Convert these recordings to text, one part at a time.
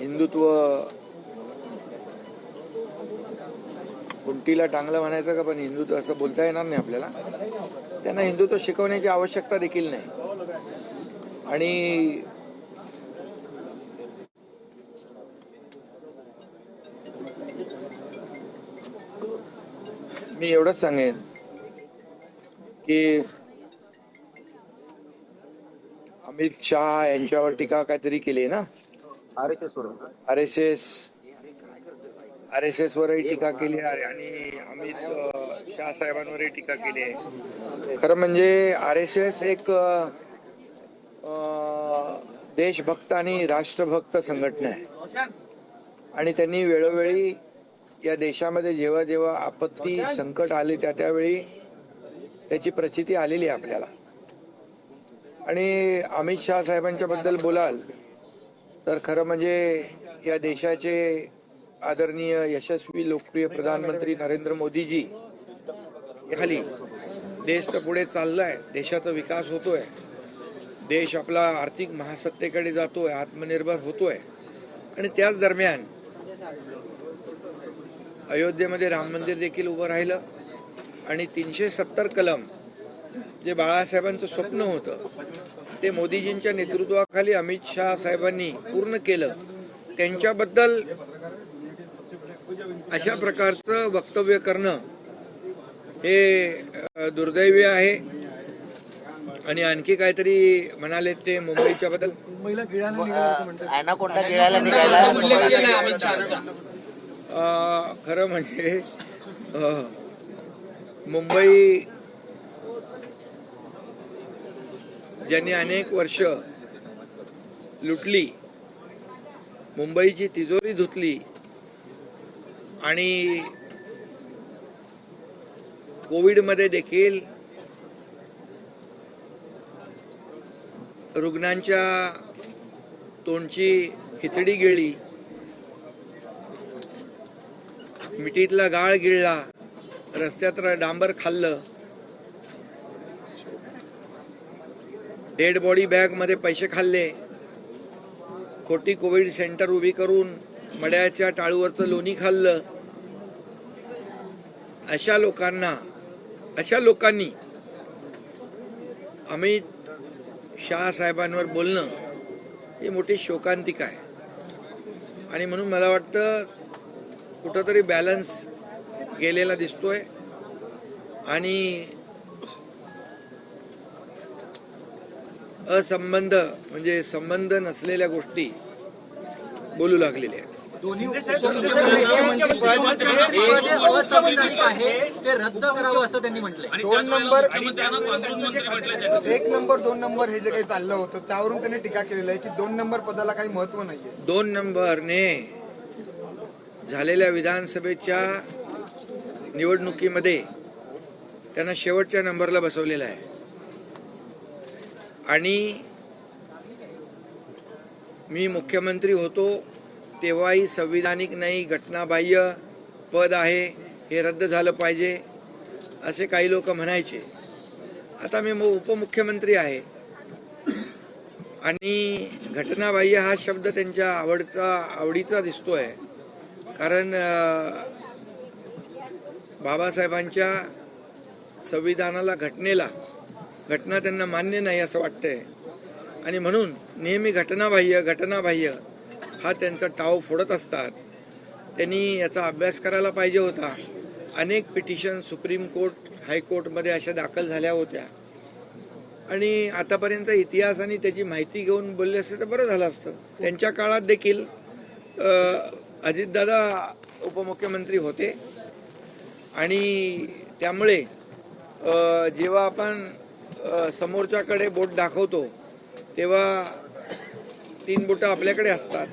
हिंदुत्व कुंटीला टांगलं म्हणायचं का, पण हिंदुत्व असं बोलता येणार नाही आपल्याला. त्यांना हिंदुत्व शिकवण्याची आवश्यकता देखील नाही. आणि मी एवढंच सांगेन की अमित शहा यांच्यावर टीका काहीतरी केली ना, आर एस एस वरही टीका केली आहे आणि अमित शहा साहेबांवरही टीका केली आहे. खरं म्हणजे आर एस एस एक देशभक्त आणि राष्ट्रभक्त संघटना आहे आणि त्यांनी वेळोवेळी या देशामध्ये जेव्हा जेव्हा आपत्ती संकट आले त्यावेळी त्याची प्रचिती आलेली आहे आपल्याला. आणि अमित शहा साहेबांच्या बद्दल बोलाल तर खरं म्हणजे या देशाचे आदरणीय यशस्वी लोकप्रिय प्रधानमंत्री नरेंद्र मोदीजी खाली देश तर पुढे चाललाय, देशाचा विकास होतोय, देश आपला आर्थिक महासत्तेकडे जातोय, आत्मनिर्भर होतोय. आणि त्याच दरम्यान अयोध्येमध्ये राम मंदिर देखील उभं राहिलं आणि 370 कलम जे बाळासाहेबांचं स्वप्न होतं ते मोदीजींच्या नेतृत्वाखाली अमित शहा साहेबांनी पूर्ण केलं. त्यांच्याबद्दल अशा प्रकारचं वक्तव्य करणं हे दुर्दैवी आहे. आणि आणखी काहीतरी म्हणाले ते मुंबईच्या बद्दल. खरं म्हणजे मुंबई ज्यांनी अनेक वर्ष लुटली, मुंबईची तिजोरी धुतली आणि कोविडमध्ये देखील रुग्णांच्या तोंडची खिचडी गिळली, मिठीतला गाळ गिळला, रस्त्यात डांबर खाल्लं, डेड बॉडी बॅग मध्ये पैसे खाल्ले, खोटी कोविड सेंटर उभी करून मड्याच्या टाळूवरचं लोणी खाल्लं. अशा लोकांनी अमित शहा साहेबांवर बोलणं ही मोठी शोकांतिका आहे. आणि म्हणून मला वाटतं कुठंतरी बॅलन्स गेलेला दिसतोय आणि असंबंध म्हणजे संबंध नसलेल्या गोष्टी बोलू लागलेल्या आहेत. ते रद्द करावं असं त्यांनी म्हटलंय. 2 नंबर 1 नंबर 2 नंबर हे जे काही चाललं होतं त्यावरून त्यांनी टीका केलेली आहे की 2 नंबर पदाला काही महत्व नाहीये. 2 नंबरने झालेल्या विधानसभेच्या निवडणुकीमध्ये त्यांना शेवटच्या नंबरला बसवलेला आहे आणि मी मुख्यमंत्री होतो तेव्हाही संविधानिक नाही, घटनाबाह्य पद आहे, हे रद्द झालं पाहिजे असे काही लोक म्हणायचे. आता मी उपमुख्यमंत्री आहे आणि घटनाबाह्य हा शब्द त्यांच्या आवडीचा दिसतोय. कारण बाबासाहेबांच्या संविधानाला, घटना त्यांना मान्य नाही असं वाटतंय आणि म्हणून नेहमी घटनाबाह्य हा त्यांचा टाव फोडत असतात. त्यांनी याचा अभ्यास करायला पाहिजे होता. अनेक पिटिशन सुप्रीम कोर्ट, हायकोर्टमध्ये अशा दाखल झाल्या होत्या आणि आतापर्यंत इतिहास आणि त्याची माहिती घेऊन बोलले असते तर बरं झालं असतं. त्यांच्या काळात देखील अजितदादा उपमुख्यमंत्री होते आणि त्यामुळे जेव्हा आपण समोरच्याकडे बोट दाखवतो तेव्हा 3 बोटं आपल्याकडे असतात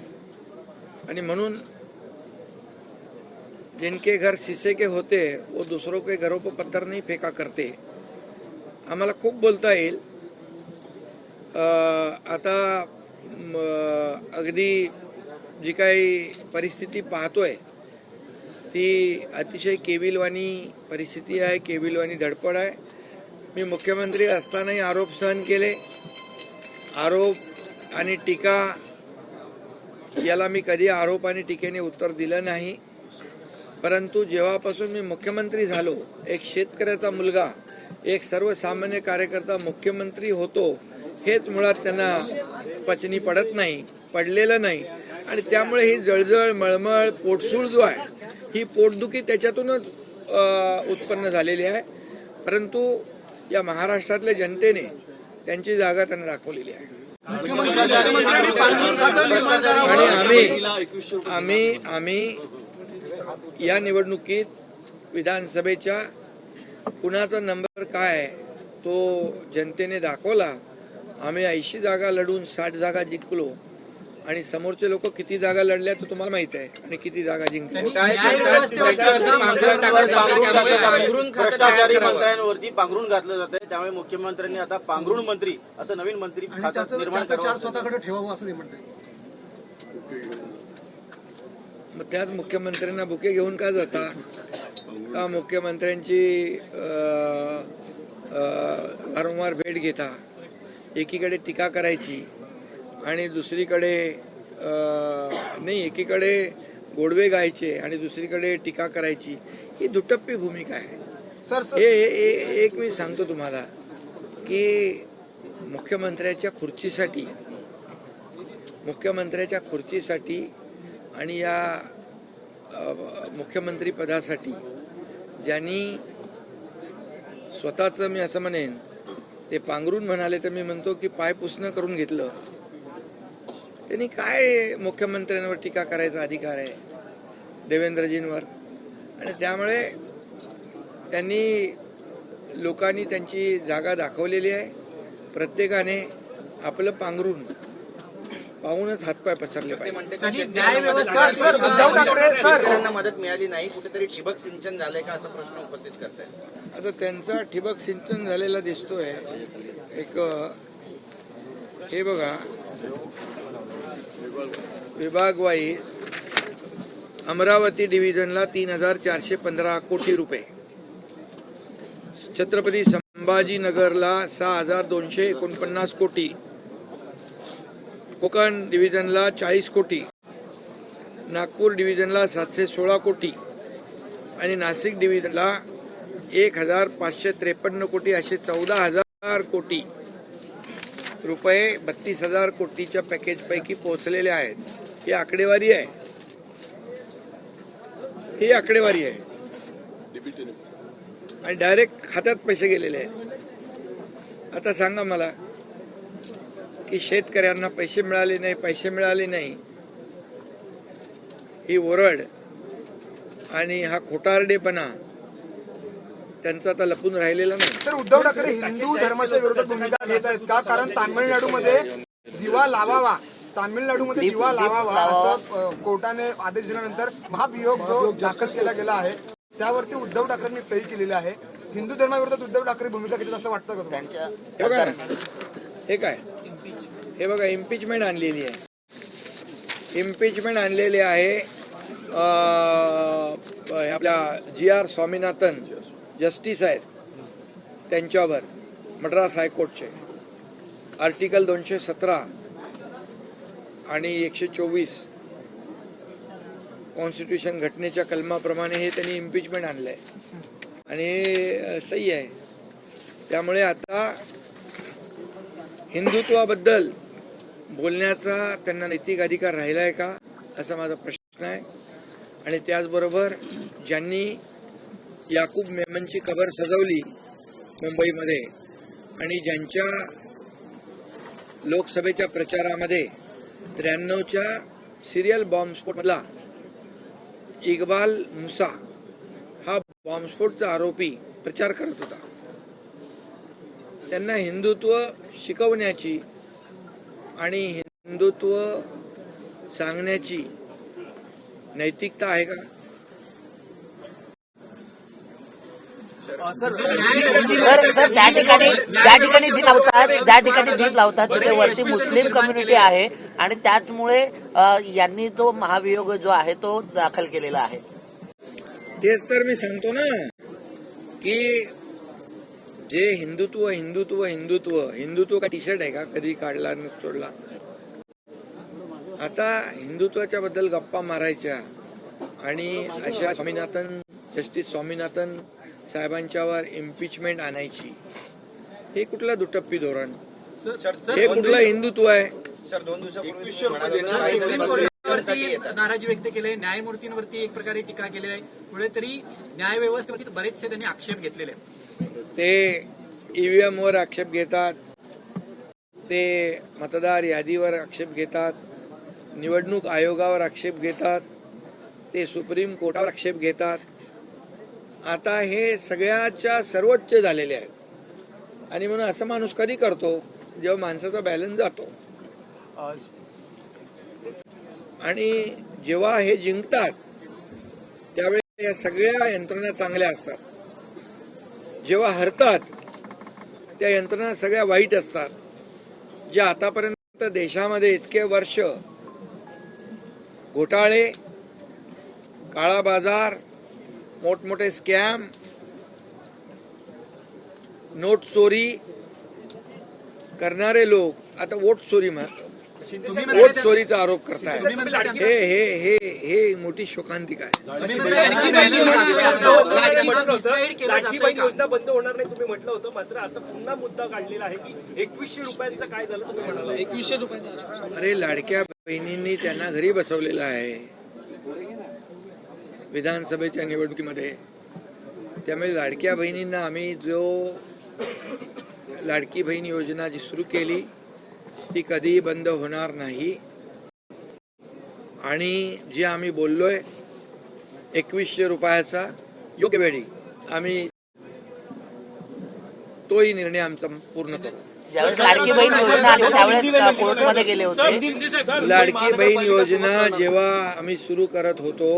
आणि म्हणून जिनके घर शीशे के होते वो दूसरों के घरों पर पत्थर नहीं फेका करते. आम्हाला खूप बोलता येईल. आता अगदी जी काही परिस्थिती पाहतोय ती अतिशय केविलवाणी परिस्थिती आहे, केविलवाणी धडपड आहे. मी मुख्यमंत्री असतानाही आरोप सहन केले. आरोप आणि टीका याला मी कधी आरोप आणि टीकेने उत्तर दिलं नाही. परंतु जेव्हापासून मी मुख्यमंत्री झालो, एक शेतकऱ्याचा मुलगा, एक सर्वसामान्य कार्यकर्ता मुख्यमंत्री होतो, हेच मुळात त्यांना पचनी पडत नाही, पडलेलं नाही. आणि त्यामुळे ही जळजळ, मळमळ, पोटसूळ जो आहे, ही पोटदुखी त्याच्यातूनच उत्पन्न झालेली आहे. परंतु या महाराष्ट्रातल्या जनतेने त्यांची जागा त्यांना दाखवलेली आहे. आणि आम्ही या निवडणुकीत विधानसभेच्या कुणाचा नंबर काय आहे तो जनतेने दाखवला. आम्ही 80 जागा लढून 60 जागा जिंकलो आणि समोरचे लोक किती जागा लढल्या तर तुम्हाला माहित आहे आणि किती जागा जिंकल्या. भ्रष्टाचारी मंत्र्यांवरती पांघरून घातलं जात आहे, त्यामुळे मुख्यमंत्र्यांनी आता पांघरुण मंत्री असं नवीन मंत्री निर्माण करावं स्वतःकडे ठेवावं असं ते म्हणतात. मग त्याच मुख्यमंत्र्यांना बुके घेऊन का जाता? का मुख्यमंत्र्यांची वारंवार भेट घेता, एकीकडे टीका करायची आणि दुसरीकडे नाही, एकीकडे गोडवे गायचे आणि दुसरीकडे टीका करायची, ही दुटप्पी भूमिका आहे. सर हे एक मी सांगतो तुम्हाला की मुख्यमंत्र्याच्या खुर्चीसाठी आणि या मुख्यमंत्री पदासाठी ज्यांनी स्वतःचं, मी असं म्हणेन, ते पांघरून म्हणाले तर मी म्हणतो की पायपुसणं करून घेतलं, त्यांनी काय मुख्यमंत्र्यांवर टीका करायचा अधिकार आहे देवेंद्रजींवर? आणि त्यामुळे लोकांनी त्यांची जागा दाखवलेली आहे. प्रत्येकाने आपलं पांघरून पाहूनच हातपाय पसरले पाहिजे. शेतकऱ्यांना मदत मिळाली नाही, कुठेतरी ठिबक सिंचन झालंय का असा प्रश्न उपस्थित करतायत. आता त्यांचा ठिबक सिंचन झालेला दिसतोय. एक हे बघा, विभाग वाईज अमरावती डिव्हिजनला 3,415 कोटी रुपये, छत्रपती संभाजीनगरला 6,249 कोटी, कोकण डिव्हिजनला 40 कोटी, नागपूर डिव्हिजनला 716 कोटी आणि नाशिक डिव्हिजनला 1,553 कोटी, असे 14,000 कोटी रुपये 32,000 कोटीच्या पॅकेजपैकी पोहोचलेले आहेत. ही आकडेवारी आहे. आणि डायरेक्ट खात्यात पैसे गेलेले आहेत. आता सांगा मला की शेतकऱ्यांना पैसे मिळाले नाही ही ओरड आणि हा खोटारडेपणा त्यांचा आता लपून राहिलेला नाही. तर उद्धव ठाकरे हिंदू धर्माच्या विरोधात भूमिका घेत आहेत का? कारण तामिळनाडूमध्ये दिवा लावावा असं कोर्टाने आदेश दिल्यानंतर महाभियोग जो दाखल केला गेला आहे त्यावरती उद्धव ठाकरेंनी सही केलेली आहे. हिंदू धर्माविरोधात उद्धव ठाकरे भूमिका घेतात असं वाटतं का तुम्हाला? हे बघा ना, हे काय, हे बघा, इम्पिचमेंट आणलेली आहे. आपल्या GR स्वामीनाथन जस्टिस आहेत, त्यांच्यावर मद्रास हायकोर्टचे आर्टिकल 217 आणि 124 कॉन्स्टिट्यूशन घटनेच्या कलमाप्रमाणे हे त्यांनी इम्पिचमेंट आणलंय आणि सही आहे. त्यामुळे आता हिंदुत्वाबद्दल बोलण्याचा त्यांना नैतिक अधिकार राहिला आहे का, असा माझा प्रश्न आहे. आणि त्याचबरोबर ज्यांनी याकूब मेमनची कबर सजवली मुंबईमध्ये आणि ज्यांच्या लोकसभेच्या प्रचारामध्ये 93च्या सिरियल बॉम्बस्फोटमधला इक्बाल मुसा हा बॉम्बस्फोटचा आरोपी प्रचार करत होता, त्यांना हिंदुत्व शिकवण्याची आणि हिंदुत्व सांगण्याची नैतिकता आहे का? सर त्या ठिकाणी दीप लावतात तिथे वरती मुस्लिम कम्युनिटी आहे आणि त्याचमुळे यांनी तो महाभियोग जो आहे तो दाखल केलेला आहे. तेच तर मी सांगतो ना की जे हिंदुत्व का टी शर्ट आहे का, कधी काढला न सोडला? आता हिंदुत्वाच्या बद्दल गप्पा मारायच्या आणि अशा जस्टिस स्वामीनाथन साहेबांच्यावर इम्पिचमेंट आणायची, हे कुठलं दुटप्पी धोरण? हे कुठलं हिंदुत्व आहे? वरती नाराजी व्यक्त केली आहे, न्यायमूर्तींवरती एक प्रकारे टीका केली आहे, कुठेतरी न्याय व्यवस्थेवरती बरेचसे त्यांनी आक्षेप घेतलेले आहेत. ते EVM वर आक्षेप घेतात, ते मतदार यादीवर आक्षेप घेतात, निवडणूक आयोगावर आक्षेप घेतात, ते सुप्रीम कोर्टावर आक्षेप घेतात. आता हे सगळ्याच्या सर्वोच्च झालेले आहेत आणि म्हणून असं माणूस कधी करतो जेव्हा माणसाचा बॅलन्स जातो. आणि जेव्हा हे जिंकतात त्यावेळी या सगळ्या यंत्रणा चांगल्या असतात, जेव्हा हरतात त्या यंत्रणा सगळ्या वाईट असतात. जे आतापर्यंत देशामध्ये इतके वर्ष घोटाळे, काळा बाजार, मोठमोठे स्कॅम, नोट चोरी करणारे लोक आता वोट चोरीचा आरोप करतायत. हे हे हे हे मोठी शोकांतिका आहे. लाडकी बहीण योजना बंद होणार नाही तुम्ही म्हटलं होतं, मात्र आता पुन्हा मुद्दा काढलेला आहे की 2100 रुपयांचं काय झालं तुम्ही म्हणाला 2100 रुपयांचं. अरे लाडक्या बहिणींनी त्यांना घरी बसवलेलं आहे विधानसभेच्या निवडणुकीमध्ये. त्यामुळे लाडक्या बहिणींना आम्ही जो लाडकी बहीण योजना जी सुरू केली ती कधीही बंद होणार नाही. आणि जे आम्ही बोललोय 2100 रुपयाचा योग्य वेळी आम्ही तोही निर्णय आमचा पूर्ण करू. ज्यावेळेस लाडकी बहीण योजना आली त्यावेळेस कोर्टमध्ये गेले होते. लाडकी बहीण योजना जेव्हा आम्ही सुरू करत होतो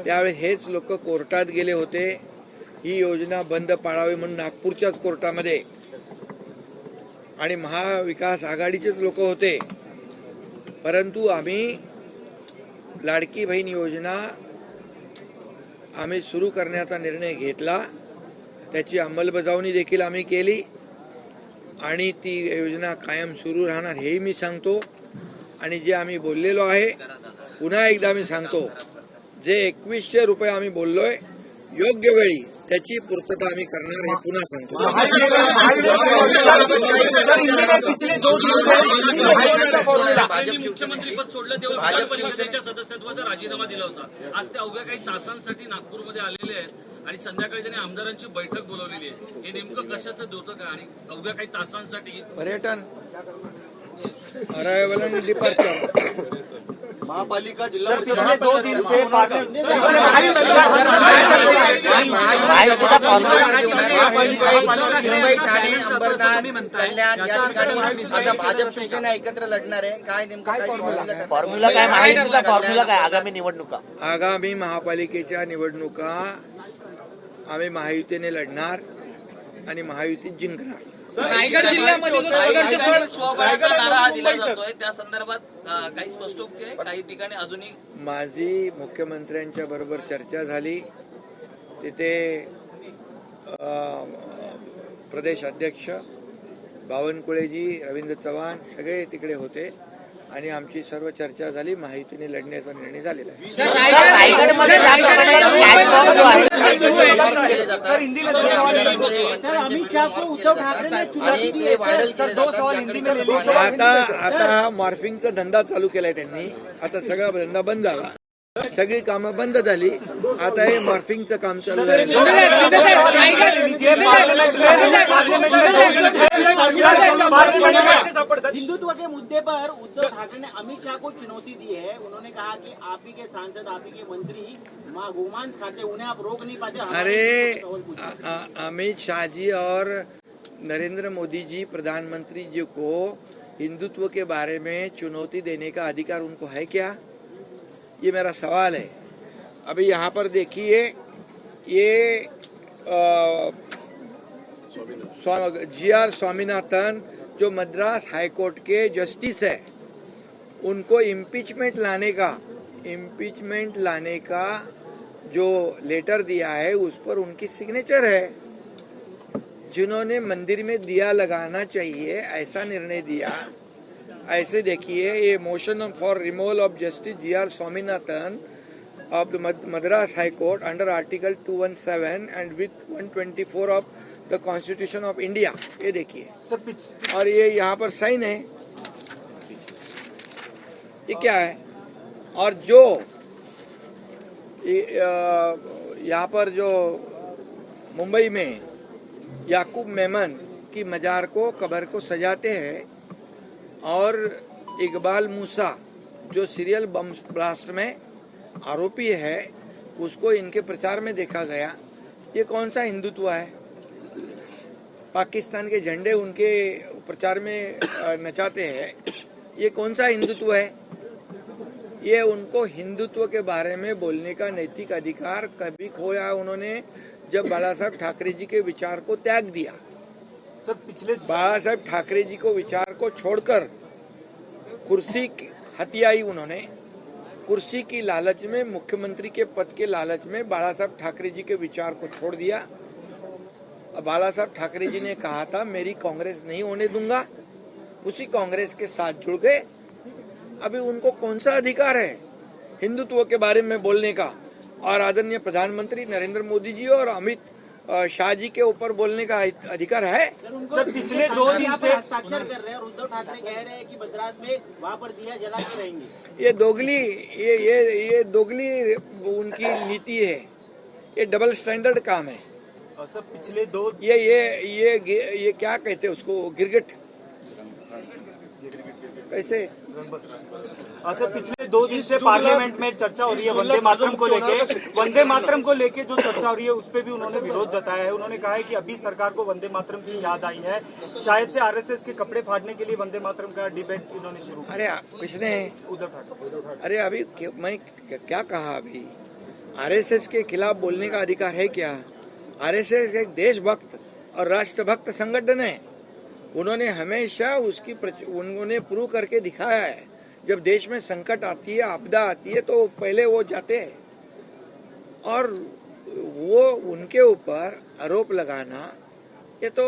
त्यावेळेस हेच लोक कोर्टात गेले होते, ही योजना बंद पाडावी म्हणून नागपूरच्याच कोर्टामध्ये. आणि महाविकास आघाडीचेच लोक होते. परंतु आम्ही लाडकी बहीण योजना आम्ही सुरू करण्याचा निर्णय घेतला, त्याची अंमलबजावणी देखील आम्ही केली आणि ती योजना कायम सुरू राहणार हेही मी सांगतो. आणि जे आम्ही बोललेलो आहे पुन्हा एकदा मी सांगतो, जे 2100 रुपये आम्ही बोललोय योग्य वेळी त्याची पूर्तता आम्ही करणार हे पुन्हा सांगतो. मुख्यमंत्रीपद सोडलं तेव्हा विधान परिषदेच्या सदस्यत्वाचा राजीनामा दिला होता. आज ते अवघ्या काही तासांसाठी नागपूरमध्ये आलेले आहेत आणि संध्याकाळी त्यांनी आमदारांची बैठक बोलावलेली आहे. हे नेमकं कशाचं होतं का? आणि अवघ्या काही तासांसाठी पर्यटन अरायवल आणि डिपार्चर महापालिका जिल्हा भाजप शिवसेना एकत्र लढणार आहे. काय नेमकं फॉर्म्युला काय, महायुतीचा फॉर्म्युला काय आगामी निवडणुका? आगामी महापालिकेच्या निवडणुका आम्ही महायुतीने लढणार आणि महायुतीत जिंकणार. रायगड जिल्ह्यामध्ये जो संघर्ष स्वबळाचा नारा हा दिला जातोय त्या संदर्भात काही स्पष्टोक्ती आहे? काही ठिकाणी अजूनही माझी मुख्यमंत्र्यांच्या बरोबर चर्चा झाली. तिथे प्रदेश अध्यक्ष बावनकुळेजी, रवींद्र चव्हाण सगळे तिकडे होते आणि आमची सर्व चर्चा झाली. महायुतीने लढण्याचा निर्णय झालेला आहे. रायगडमध्ये आता हा मॉर्फिंगचा धंदा चालू केलाय त्यांनी. आता सगळा धंदा बंद झाला, सगळी कामं बंद झाली. आता हे मॉर्फिंगचं काम चालू आहे. हिंदुत्व के मुद्दे पर उद्धव ठाकरे ने अमित शाह को चुनौती दी है. उन्होंने कहा कि आप ही के सांसद, आप ही के मंत्री गोमांस खाते, उन्हें आप रोक नहीं पाते. अरे अमित शाह जी और नरेंद्र मोदी जी प्रधानमंत्री जी को हिंदुत्व के बारे में चुनौती देने का अधिकार उनको है क्या? ये मेरा सवाल है. अभी यहाँ पर देखिए, ये GR स्वामीनाथन जो मद्रास हाईकोर्ट के जस्टिस है, उनको इम्पीचमेंट लाने का जो लेटर दिया है उस पर उनकी सिग्नेचर है. जिन्होंने मंदिर में दिया लगाना चाहिए ऐसा निर्णय दिया, ऐसे देखिए, ये motion for removal of justice G.R.. Swaminathan of the Madras High Court under Article 217 and with 124 of the Constitution of India, ये देखिए, और ये यहाँ पर साइन है, ये क्या है? और जो यहाँ पर जो मुंबई में याकूब मेमन की मजार को, कब्र को सजाते हैं, और इकबाल मूसा जो सीरियल बम ब्लास्ट में आरोपी है, उसको इनके प्रचार में देखा गया। ये कौन सा हिंदुत्व है? पाकिस्तान के झंडे उनके प्रचार में नचाते हैं, ये कौन सा हिंदुत्व है? ये उनको हिंदुत्व के बारे में बोलने का नैतिक अधिकार कभी खोया उन्होंने जब बाला साहब ठाकरे जी के विचार को त्याग दिया। सर पिछले बाला साहब ठाकरे जी को विचार को छोड़कर कुर्सी हथियाई उन्होंने। कुर्सी की लालच में, मुख्यमंत्री के पद के लालच में बाला साहब ठाकरे जी के विचार को छोड़ दिया। बाला साहब ठाकरे जी ने कहा था मेरी कांग्रेस नहीं होने दूंगा, उसी कांग्रेस के साथ जुड़ गए। अभी उनको कौन सा अधिकार है हिंदुत्व के बारे में बोलने का? और आदरणीय प्रधानमंत्री नरेंद्र मोदी जी और अमित शाह जी के ऊपर बोलने का अधिकार है? सर पिछले 2 दिन से हस्ताक्षर कर रहे हैं और उद्धव ठाकरे कह रहे हैं कि मद्रास में वहां पर दिया जला के रहेंगे। ये दोगली ये दोगली उनकी नीति है, ये डबल स्टैंडर्ड काम है। सर पिछले 2 ये क्या कहते हैं उसको, गिरगिट कैसे? सर पिछले 2 दिन से पार्लियामेंट में चर्चा हो रही है वंदे मातरम को लेके जो चर्चा हो रही है उस पर भी उन्होंने विरोध जताया है। उन्होंने कहा है कि अभी सरकार को वंदे मातरम की याद आई है, शायद से आरएसएस के कपड़े फाड़ने के लिए वंदे मातरम का डिबेट इन्होंने शुरू किया। अरे किसने? उद्धव ठाकरे। अरे अभी मैं क्या कहा? अभी आरएसएस के खिलाफ बोलने का अधिकार है क्या? आरएसएस एक देशभक्त और राष्ट्रभक्त संगठन है। उन्होंने हमेशा उन्होंने प्रूव करके दिखाया है, जब देश में संकट आती है, आपदा आती है, तो पहले वो जाते हैं। और वो उनके ऊपर आरोप लगाना ये तो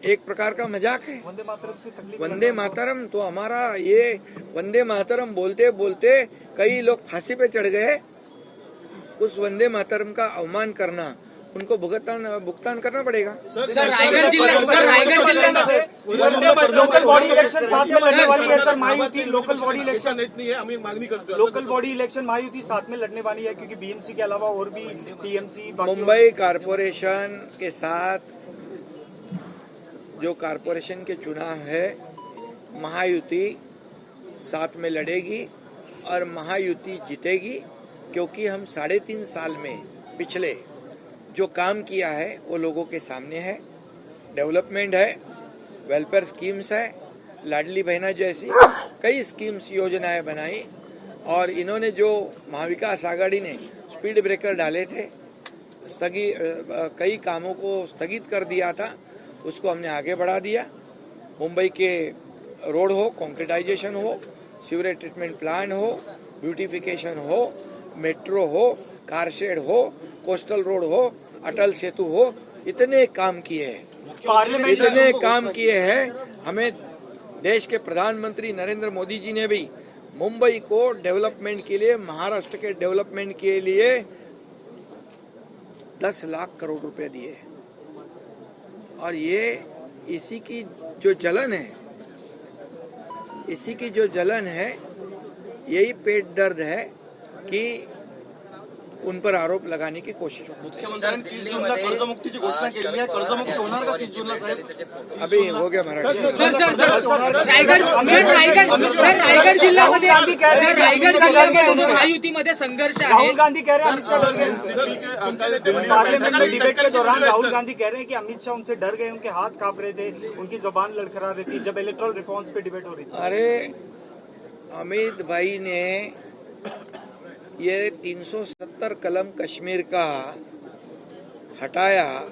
एक प्रकार का मजाक है। वंदे मातरम से तकलीफ, वंदे मातरम तो हमारा, ये वंदे मातरम बोलते बोलते कई लोग फांसी पे चढ़ गए। उस वंदे मातरम का अवमान करना, उनको भुगतान करना पड़ेगा। सर रायगढ़ जिल्हा लोकल बॉडी इलेक्शन साथ में लड़ने वाली है sir Mahayuti. Local body election नहीं है, हमें मांगनी करते हैं। लोकल बॉडी इलेक्शन महायुति साथ में लड़ने वाली है क्योंकि बीएमसी के अलावा और भी टीएमसी, मुंबई कारपोरेशन के साथ जो कारपोरेशन के चुनाव है, महायुति साथ में लड़ेगी और महायुति जीतेगी, क्योंकि हम 3.5 साल में पिछले जो काम किया है वो लोगों के सामने है। डेवलपमेंट है, वेलफेयर स्कीम्स है, लाडली बहना जैसी कई स्कीम्स, योजनाएं बनाई। और इन्होंने जो महाविकास आघाड़ी ने स्पीड ब्रेकर डाले थे, कई कामों को स्थगित कर दिया था, उसको हमने आगे बढ़ा दिया। मुंबई के रोड हो, कंक्रीटाइजेशन हो, सीवरेज ट्रीटमेंट प्लांट हो, ब्यूटिफिकेशन हो, मेट्रो हो, कार शेड हो, कोस्टल रोड हो, अटल सेतु हो, इतने काम किए हैं, इतने काम किए हैं। हमें देश के प्रधानमंत्री नरेंद्र मोदी जी ने भी मुंबई को डेवलपमेंट के लिए, महाराष्ट्र के डेवलपमेंट के लिए 10 लाख करोड़ रुपए दिए। और ये इसी की जो जलन है, इसी की जो जलन है, यही पेट दर्द है कि उन पर आरोप लगाने की कोशिश हो। मुख्यमंत्र्यांनी 30 जूनला कर्जमुक्तीची घोषणा केली आहे। कर्जमुक्ती होणार का 30 जूनला साहेब? अभी हो गया मराठी। रायगड जिल्ह्यामध्ये महायुतीमध्ये संघर्ष आहे। राहुल गांधी कह रहे हैं अमित शाह डर गए। पार्लियामेंट में डिबेट के दौरान राहुल गांधी कह रहे हैं कि अमित शाह उनसे डर गए, उनके हाथ कांप रहे थे, उनकी जबान लड़खड़ा रही थी जब इलेक्टोरल रिफॉर्म्स पे डिबेट हो रही थी। अरे अमित भाई ने ये 370 कलम कश्मीर का हटाया।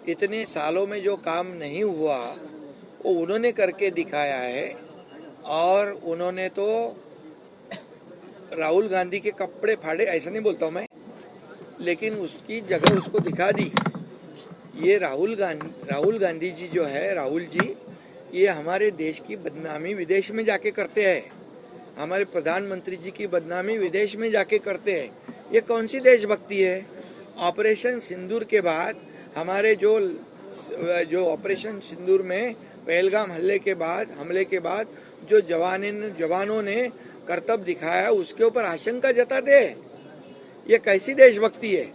इतने सालों में जो काम नहीं हुआ वो उन्होंने करके दिखाया है। और उन्होंने तो राहुल गांधी के कपड़े फाड़े, ऐसा नहीं बोलता हूँ मैं, लेकिन उसकी जगह उसको दिखा दी। ये राहुल गांधी जी जो है, राहुल जी, ये हमारे देश की बदनामी विदेश में जाके करते हैं, हमारे प्रधानमंत्री जी की बदनामी विदेश में जाके करते हैं। ये कौन सी देशभक्ति है? ऑपरेशन सिंदूर के बाद हमारे जो ऑपरेशन सिंदूर में पहलगाम हमले के बाद जो जवानों ने करतब दिखाया उसके ऊपर आशंका जताते हैं। ये कैसी देशभक्ति है?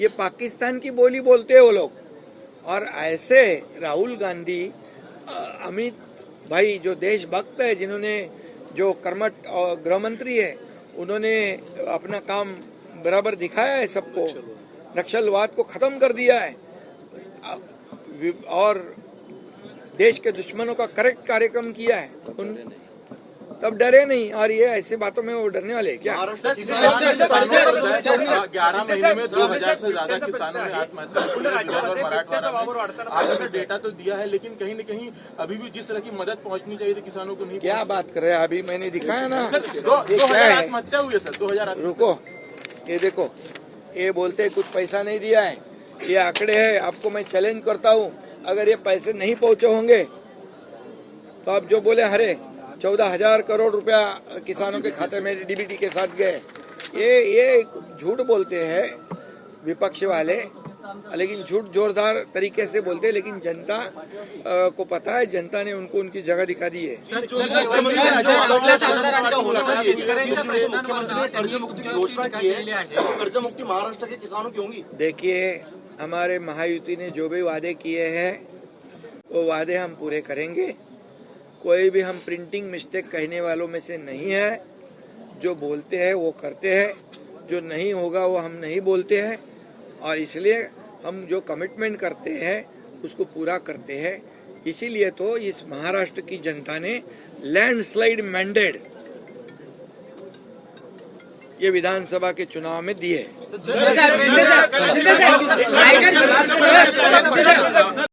ये पाकिस्तान की बोली बोलते हैं वो लोग। और ऐसे राहुल गांधी, अमित भाई जो देशभक्त है, जिन्होंने जो कर्मठ गृह मंत्री है, उन्होंने अपना काम बराबर दिखाया है सबको, नक्सलवाद को खत्म कर दिया है और देश के दुश्मनों का करेक्ट कार्यक्रम किया है, तब डरे नहीं। और ये ऐसी बातों में वो डरने वाले हैं क्या? 11 महीने में 2000 से ज्यादा किसानों ने आत्महत्या की है विदर्भ और मराठवाड़ा में। आपने डेटा तो दिया है, लेकिन कहीं न कहीं अभी भी जिस तरह की मदद पहुंचनी चाहिए थी किसानों को नहीं। क्या बात कर रहे हैं? अभी मैंने दिखाया ना, 2000 आत्महत्या हुई है सर, 2000। रुको, ये देखो, ये बोलते हैं कुछ पैसा नहीं दिया है, ये आंकड़े हैं। आपको मैं चैलेंज करता हूँ, अगर ये पैसे नहीं पहुंचे होंगे तो आप जो बोले हरे 14,000 करोड़ रुपया किसानों के खाते में डीबीटी के साथ गए, ये झूठ बोलते हैं विपक्ष वाले, लेकिन झूठ जोरदार तरीके से बोलते हैं। लेकिन जनता को पता है, जनता ने उनको उनकी जगह दिखा दी है। कर्जमुक्ती महाराष्ट्र के किसानों की होंगी। देखिए, हमारे महायुति ने जो भी वादे किए हैं वो वादे हम पूरे करेंगे। कोई भी हम प्रिंटिंग मिस्टेक कहने वालों में से नहीं है। जो बोलते हैं वो करते हैं, जो नहीं होगा वो हम नहीं बोलते हैं। और इसलिए हम जो कमिटमेंट करते हैं उसको पूरा करते हैं। इसीलिए तो इस महाराष्ट्र की जनता ने लैंडस्लाइड मैंडेट ये विधानसभा के चुनाव में दिए।